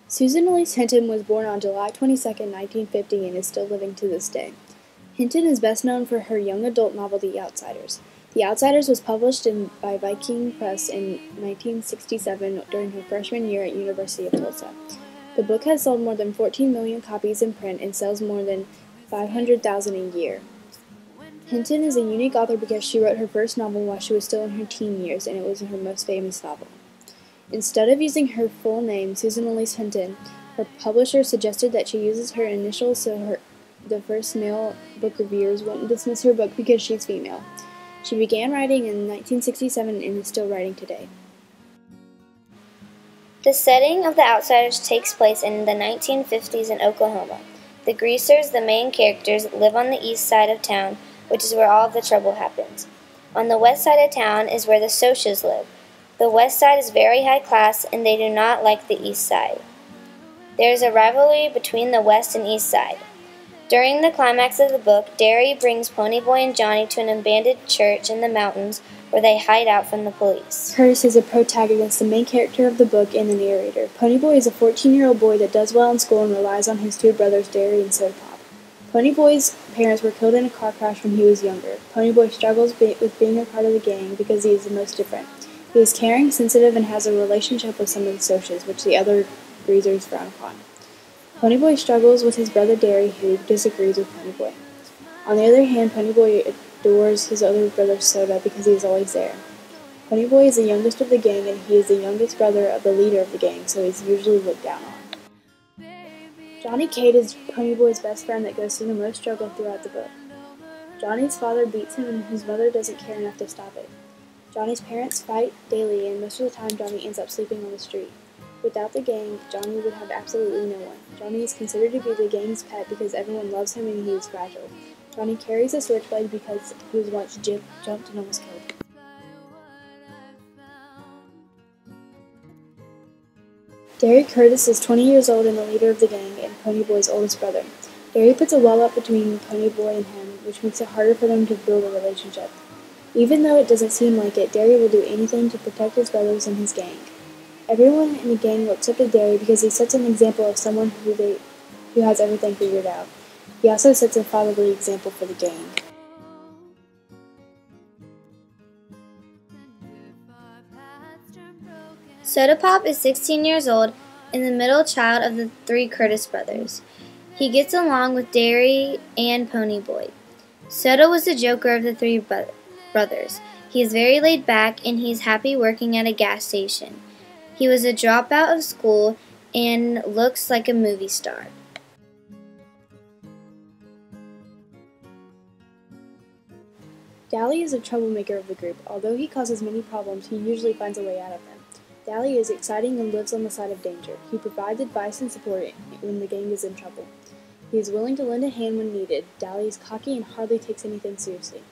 Susan Elise Hinton was born on July 22, 1950 and is still living to this day. Hinton is best known for her young adult novel The Outsiders. The Outsiders was published by Viking Press in 1967 during her freshman year at University of Tulsa. The book has sold more than 14 million copies in print and sells more than 500,000 a year. Hinton is a unique author because she wrote her first novel while she was still in her teen years, and it was her most famous novel. Instead of using her full name, Susan Elise Hinton, her publisher suggested that she uses her initials so the first male book reviewers wouldn't dismiss her book because she's female. She began writing in 1967 and is still writing today. The setting of The Outsiders takes place in the 1950s in Oklahoma. The Greasers, the main characters, live on the east side of town, which is where all of the trouble happens. On the west side of town is where the Socs live. The west side is very high class, and they do not like the east side. There is a rivalry between the west and east side. During the climax of the book, Derry brings Ponyboy and Johnny to an abandoned church in the mountains where they hide out from the police. Curtis is a protagonist, the main character of the book and the narrator. Ponyboy is a 14-year-old boy that does well in school and relies on his two brothers, Derry and Soda Pop. Ponyboy's parents were killed in a car crash when he was younger. Ponyboy struggles with being a part of the gang because he is the most different. He is caring, sensitive, and has a relationship with some of the Socs, which the other Greasers frown upon. Ponyboy struggles with his brother Derry, who disagrees with Ponyboy. On the other hand, Ponyboy adores his older brother Soda because he is always there. Ponyboy is the youngest of the gang, and he is the youngest brother of the leader of the gang, so he's usually looked down on. Johnny Cade is Ponyboy's best friend that goes through the most struggle throughout the book. Johnny's father beats him, and his mother doesn't care enough to stop it. Johnny's parents fight daily, and most of the time Johnny ends up sleeping on the street. Without the gang, Johnny would have absolutely no one. Johnny is considered to be the gang's pet because everyone loves him and he is fragile. Johnny carries a switchblade because he was once jumped and almost killed. Derry Curtis is 20 years old and the leader of the gang and Ponyboy's oldest brother. Derry puts a wall up between Ponyboy and him, which makes it harder for them to build a relationship. Even though it doesn't seem like it, Derry will do anything to protect his brothers and his gang. Everyone in the gang looks up to Derry because he sets an example of someone who has everything figured out. He also sets a fatherly example for the gang. Soda Pop is 16 years old and the middle child of the three Curtis brothers. He gets along with Derry and Ponyboy. Soda was the joker of the three brothers. He is very laid back and he's happy working at a gas station. He was a dropout of school and looks like a movie star. Dally is a troublemaker of the group. Although he causes many problems, he usually finds a way out of them. Dally is exciting and lives on the side of danger. He provides advice and support when the gang is in trouble. He is willing to lend a hand when needed. Dally is cocky and hardly takes anything seriously.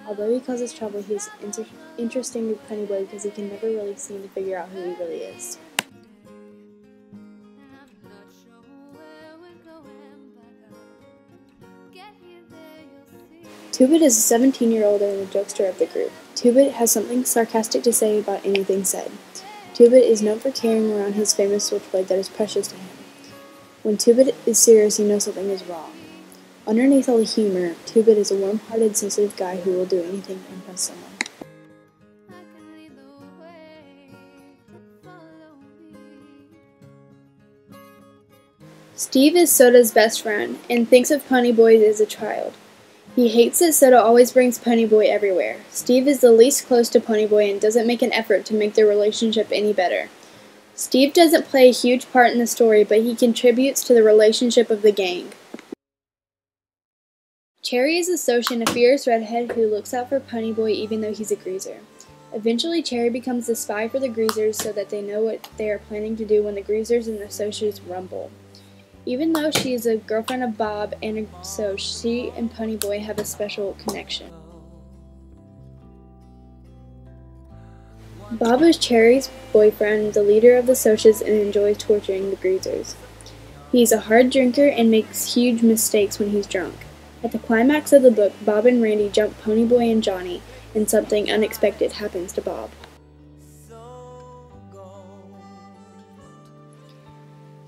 Although he causes trouble, he is interesting to Ponyboy because he can never really seem to figure out who he really is. Two-Bit is a 17-year-old and the jokester of the group. Two-Bit has something sarcastic to say about anything said. Two-Bit is known for carrying around his famous switchblade that is precious to him. When Two-Bit is serious, he knows something is wrong. Underneath all the humor, Two-Bit is a warm-hearted, sensitive guy who will do anything to impress someone. Steve is Soda's best friend and thinks of Ponyboy as a child. He hates that Soda always brings Ponyboy everywhere. Steve is the least close to Ponyboy and doesn't make an effort to make their relationship any better. Steve doesn't play a huge part in the story, but he contributes to the relationship of the gang. Cherry is a Soc and a fierce redhead who looks out for Ponyboy even though he's a greaser. Eventually, Cherry becomes the spy for the Greasers so that they know what they are planning to do when the Greasers and the Socs rumble. Even though she is a girlfriend of Bob and a Soc, she and Ponyboy have a special connection. Bob is Cherry's boyfriend, the leader of the Socs, and enjoys torturing the Greasers. He's a hard drinker and makes huge mistakes when he's drunk. At the climax of the book, Bob and Randy jump Ponyboy and Johnny, and something unexpected happens to Bob.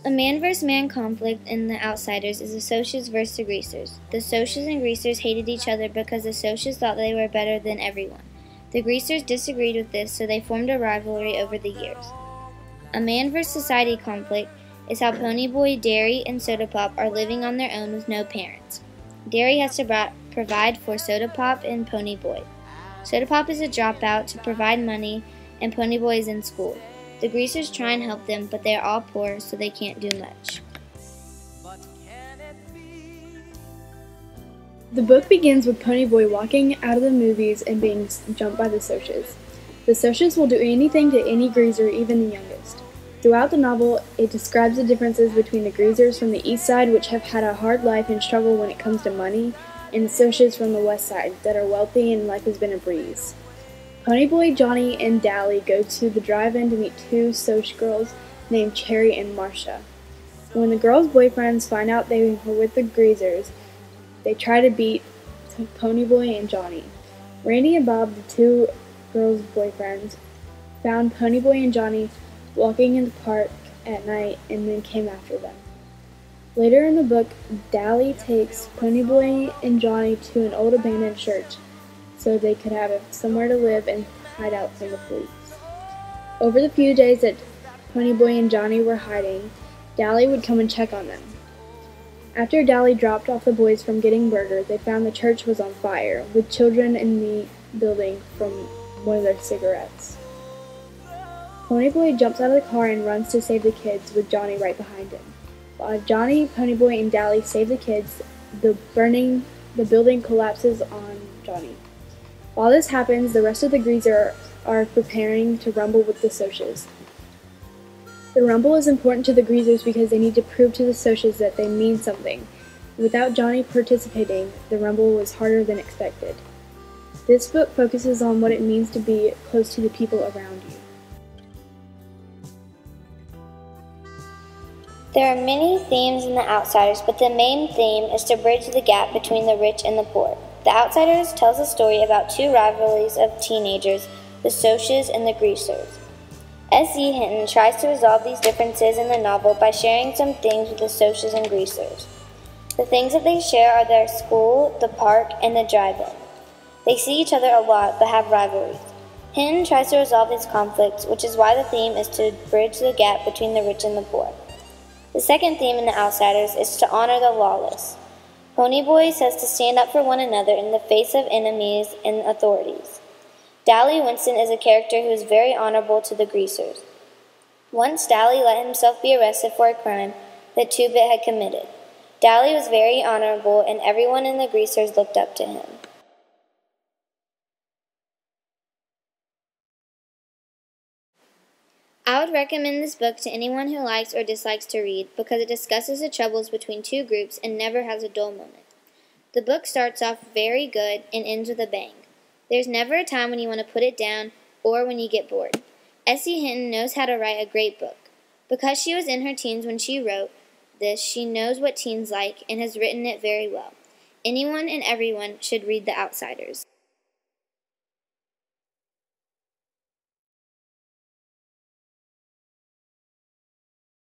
A man vs. man conflict in The Outsiders is the Socias vs. the Greasers. The Socias and Greasers hated each other because the Socias thought they were better than everyone. The Greasers disagreed with this, so they formed a rivalry over the years. A man vs. society conflict is how Ponyboy, Derry, and Soda Pop are living on their own with no parents. Derry has to provide for Soda Pop and Ponyboy. Soda Pop is a dropout to provide money, and Ponyboy is in school. The Greasers try and help them, but they are all poor, so they can't do much. The book begins with Ponyboy walking out of the movies and being jumped by the Socias. The Socias will do anything to any Greaser, even the youngest. Throughout the novel, it describes the differences between the Greasers from the East Side, which have had a hard life and struggle when it comes to money, and the Socias from the West Side, that are wealthy and life has been a breeze. Ponyboy, Johnny, and Dally go to the drive-in to meet two Soch girls named Cherry and Marcia. When the girls' boyfriends find out they were with the Greasers, they try to beat Ponyboy and Johnny. Randy and Bob, the two girls' boyfriends, found Ponyboy and Johnny walking in the park at night and then came after them. Later in the book, Dally takes Ponyboy and Johnny to an old abandoned church so they could have somewhere to live and hide out from the police. Over the few days that Ponyboy and Johnny were hiding, Dally would come and check on them. After Dally dropped off the boys from getting burgers, they found the church was on fire, with children in the building from one of their cigarettes. Ponyboy jumps out of the car and runs to save the kids, with Johnny right behind him. While Johnny, Ponyboy, and Dally save the kids, the building collapses on Johnny. While this happens, the rest of the Greasers are preparing to rumble with the Socias. The rumble is important to the Greasers because they need to prove to the Socias that they mean something. Without Johnny participating, the rumble was harder than expected. This book focuses on what it means to be close to the people around you. There are many themes in The Outsiders, but the main theme is to bridge the gap between the rich and the poor. The Outsiders tells a story about two rivalries of teenagers, the Socias and the Greasers. S.E. Hinton tries to resolve these differences in the novel by sharing some things with the Socias and Greasers. The things that they share are their school, the park, and the drive-in. They see each other a lot, but have rivalries. Hinton tries to resolve these conflicts, which is why the theme is to bridge the gap between the rich and the poor. The second theme in The Outsiders is to honor the lawless. Ponyboy says to stand up for one another in the face of enemies and authorities. Dally Winston is a character who is very honorable to the Greasers. Once Dally let himself be arrested for a crime that Two-Bit had committed. Dally was very honorable, and everyone in the Greasers looked up to him. I would recommend this book to anyone who likes or dislikes to read because it discusses the troubles between two groups and never has a dull moment. The book starts off very good and ends with a bang. There's never a time when you want to put it down or when you get bored. S.E. Hinton knows how to write a great book. Because she was in her teens when she wrote this, she knows what teens like and has written it very well. Anyone and everyone should read The Outsiders.